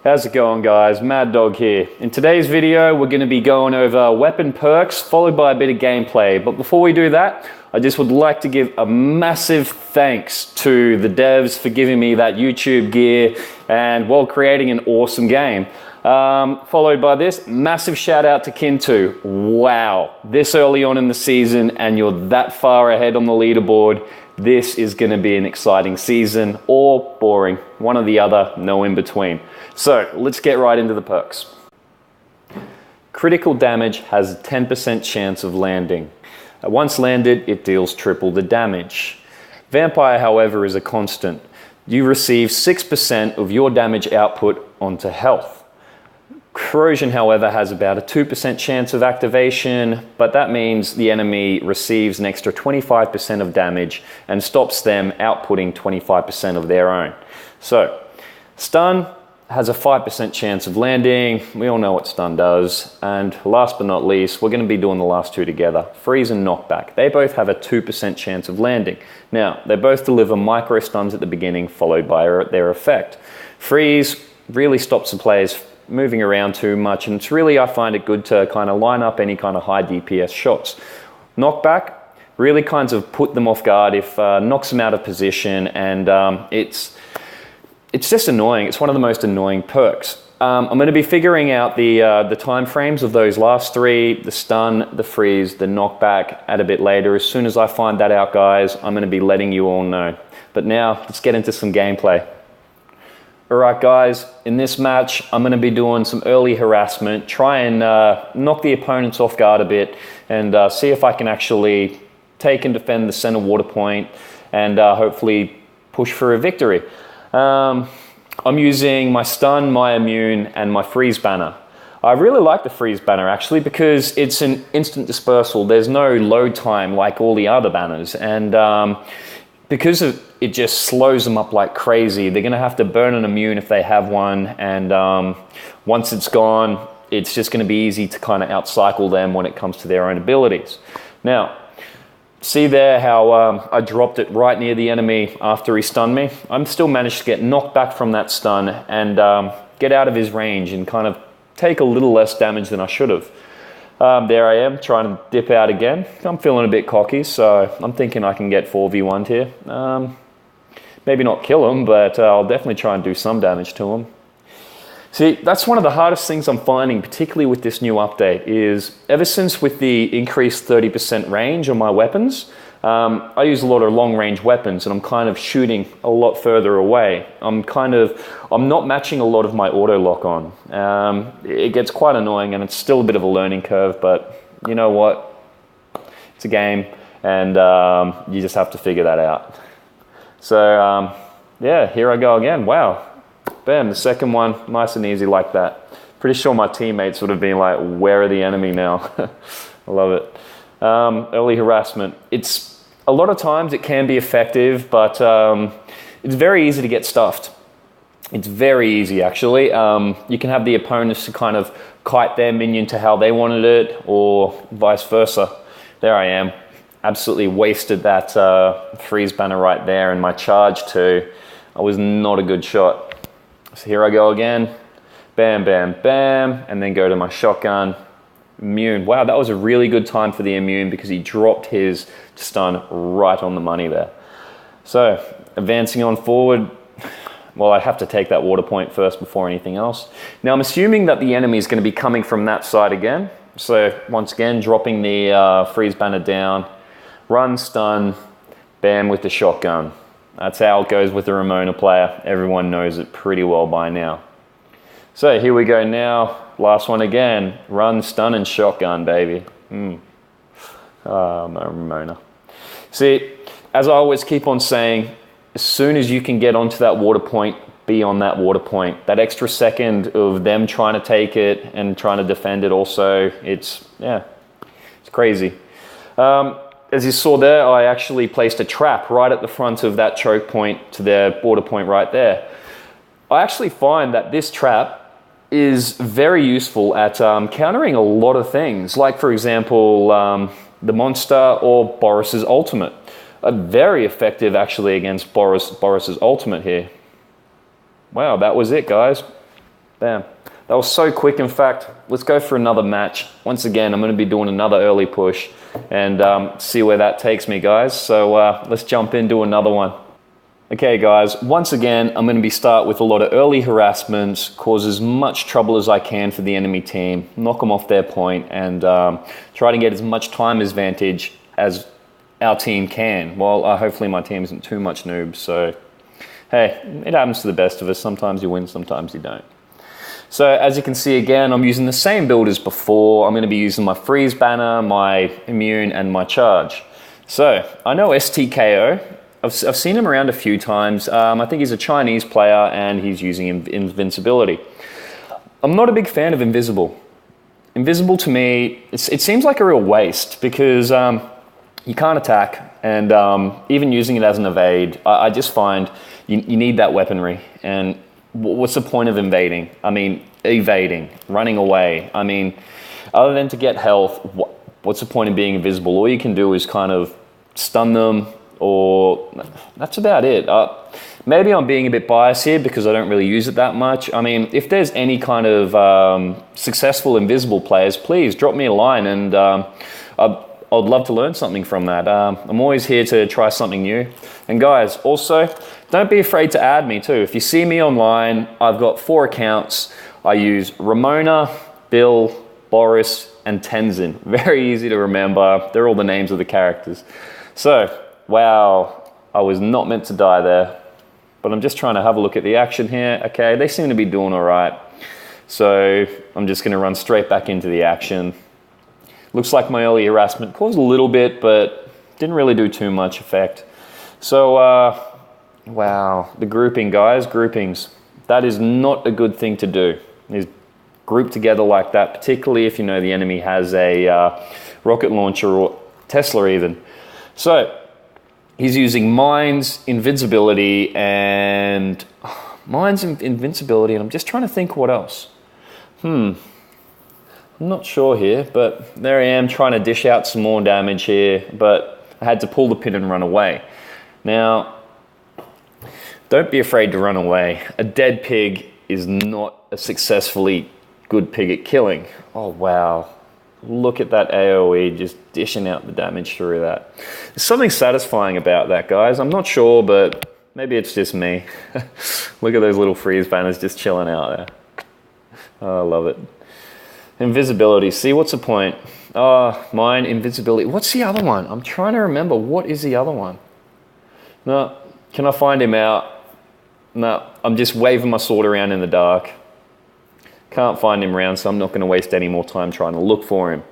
How's it going, guys? Mad Dog here. In today's video, we're going to be going over weapon perks, followed by a bit of gameplay. But before we do that, I just would like to give a massive thanks to the devs for giving me that YouTube gear and while creating an awesome game. Followed by this, massive shout out to Kintu. Wow, this early on in the season and you're that far ahead on the leaderboard. This is going to be an exciting season or boring, one or the other, no in between. So let's get right into the perks. Critical damage has a 10% chance of landing. Once landed, it deals triple the damage. Vampire, however, is a constant. You receive 6% of your damage output onto health. Corrosion, however, has about a 2% chance of activation, but that means the enemy receives an extra 25% of damage and stops them outputting 25% of their own. So, stun has a 5% chance of landing. We all know what stun does. And last but not least, we're going to be doing the last two together. Freeze and knockback. They both have a 2% chance of landing. Now, they both deliver micro stuns at the beginning, followed by their effect. Freeze really stops the players moving around too much, and it's really, I find it good to kind of line up any kind of high DPS shots. Knockback really kind of put them off guard if knocks them out of position, and it's just annoying. It's one of the most annoying perks. I'm going to be figuring out the time frames of those last three, the stun, the freeze, the knockback at a bit later. As soon as I find that out, guys, I'm going to be letting you all know. But now, let's get into some gameplay. Alright guys, in this match, I'm going to be doing some early harassment, try and knock the opponents off guard a bit, and see if I can actually take and defend the center water point, and hopefully push for a victory. I'm using my stun, my immune, and my freeze banner. I really like the freeze banner actually because it's an instant dispersal. There's no load time like all the other banners, and because it just slows them up like crazy. They're going to have to burn an immune if they have one, and once it's gone, it's just going to be easy to kind of outcycle them when it comes to their own abilities. Now, see there how I dropped it right near the enemy after he stunned me? I'm still managed to get knocked back from that stun and get out of his range and kind of take a little less damage than I should have. There I am, trying to dip out again. I'm feeling a bit cocky, so I'm thinking I can get 4v1'd here. Maybe not kill him, but I'll definitely try and do some damage to him. See, that's one of the hardest things I'm finding, particularly with this new update, is ever since with the increased 30% range on my weapons, I use a lot of long-range weapons and I'm kind of shooting a lot further away. I'm not matching a lot of my auto lock on. It gets quite annoying and it's still a bit of a learning curve, but you know what? It's a game and you just have to figure that out. So yeah, here I go again. Wow. Bam, the second one, nice and easy like that. Pretty sure my teammates would have been like, where are the enemy now? I love it. Early harassment. A lot of times it can be effective, but it's very easy to get stuffed. It's very easy, actually. You can have the opponents to kind of kite their minion to how they wanted it, or vice versa. There I am. Absolutely wasted that freeze banner right there, and my charge too. I was not a good shot. So here I go again. Bam, bam, bam, and then go to my shotgun. Immune. Wow, that was a really good time for the immune because he dropped his stun right on the money there. So, advancing on forward. Well, I have to take that water point first before anything else. Now, I'm assuming that the enemy is going to be coming from that side again. So, once again, dropping the freeze banner down. Run, stun, bam with the shotgun. That's how it goes with the Ramona player. Everyone knows it pretty well by now. So, here we go now. Last one again. Run, stun, and shotgun, baby. Oh, my Ramona. See, as I always keep on saying, as soon as you can get onto that water point, be on that water point. That extra second of them trying to take it and trying to defend it also, it's crazy. As you saw there, I actually placed a trap right at the front of that choke point to their water point right there. I actually find that this trap is very useful at countering a lot of things, like for example, the monster or Boris's ultimate. Very effective actually against Boris's ultimate here. Wow, that was it, guys. Bam. That was so quick, in fact. Let's go for another match. Once again, I'm going to be doing another early push and see where that takes me, guys. So let's jump into another one. Okay, guys, once again, I'm going to start with a lot of early harassment, cause as much trouble as I can for the enemy team, knock them off their point, and try to get as much time advantage as our team can. Well, hopefully my team isn't too much noobs, so hey, it happens to the best of us. Sometimes you win, sometimes you don't. So as you can see again, I'm using the same build as before. I'm going to be using my freeze banner, my immune, and my charge. So I know STKO. I've seen him around a few times. I think he's a Chinese player and he's using invincibility. I'm not a big fan of invisible. Invisible to me, it seems like a real waste because you can't attack, and even using it as an evade, I just find you need that weaponry. And what's the point of invading? I mean, evading, running away. I mean, other than to get health, what's the point of being invisible? All you can do is kind of stun them, or that's about it. Maybe I'm being a bit biased here because I don't really use it that much. I mean, if there's any kind of successful invisible players, please drop me a line, and I'd love to learn something from that. I'm always here to try something new. And guys, also, don't be afraid to add me too. If you see me online, I've got 4 accounts. I use Ramona, Bill, Boris, and Tenzin. Very easy to remember. They're all the names of the characters. So, wow, I was not meant to die there. But I'm just trying to have a look at the action here. Okay, they seem to be doing all right. So I'm just going to run straight back into the action. Looks like my early harassment caused a little bit, but didn't really do too much effect. So, wow, the grouping, guys, groupings. That is not a good thing to do, is group together like that, particularly if you know the enemy has a rocket launcher or Tesla even. So, he's using Mines, Invincibility, and Mines and Invincibility, and I'm just trying to think what else. I'm not sure here, but there I am trying to dish out some more damage here, but I had to pull the pin and run away. Now, don't be afraid to run away. A dead pig is not a successfully good pig at killing. Oh, wow. Look at that AoE just dishing out the damage through that. There's something satisfying about that, guys. I'm not sure, but maybe it's just me. Look at those little freeze banners just chilling out there. Oh, I love it. Invisibility. See, what's the point? Mine, invincibility. What's the other one? I'm trying to remember. What is the other one? No, can I find him out? No, I'm just waving my sword around in the dark. Can't find him around, so I'm not going to waste any more time trying to look for him.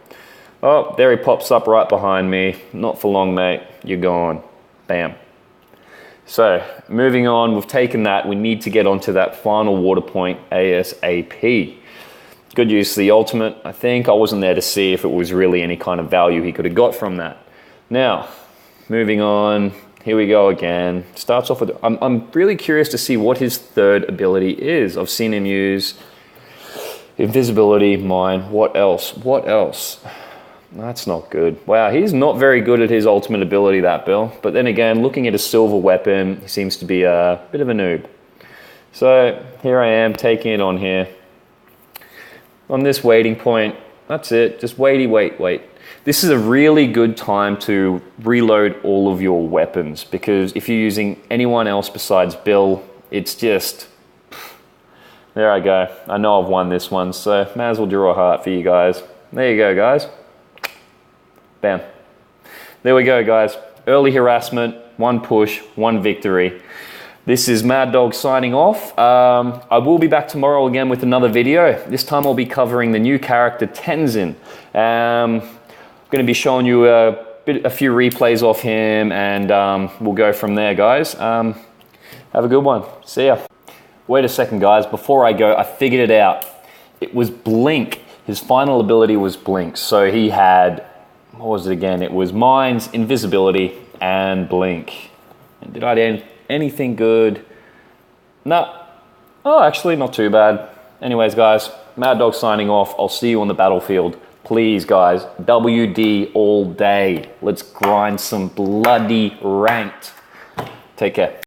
Oh, there he pops up right behind me. Not for long, mate. You're gone. Bam. So, moving on, we've taken that. We need to get onto that final water point ASAP. Good use of the ultimate. I think I wasn't there to see if it was really any kind of value he could have got from that. Now, moving on. Here we go again. Starts off with... I'm really curious to see what his third ability is. I've seen him use invisibility, mine. What else? What else? That's not good. Wow, he's not very good at his ultimate ability, that Bill. But then again, looking at a silver weapon, he seems to be a bit of a noob. So here I am taking it on here. On this waiting point, that's it. Just wait. This is a really good time to reload all of your weapons, because if you're using anyone else besides Bill, it's just... There I go. I know I've won this one, so may as well draw a heart for you guys. There you go, guys. Bam. There we go, guys. Early harassment, 1 push, 1 victory. This is Mad Dog signing off. I will be back tomorrow again with another video. This time I'll be covering the new character Tenzin. I'm going to be showing you a few replays off him, and we'll go from there, guys. Have a good one. See ya. Wait a second, guys. Before I go, I figured it out. It was Blink. His final ability was Blink. So he had, what was it again? It was Mines, Invisibility, and Blink. And did I do anything good? No. Oh, actually, not too bad. Anyways, guys, Mad Dog signing off. I'll see you on the battlefield. Please, guys, WD all day. Let's grind some bloody ranked. Take care.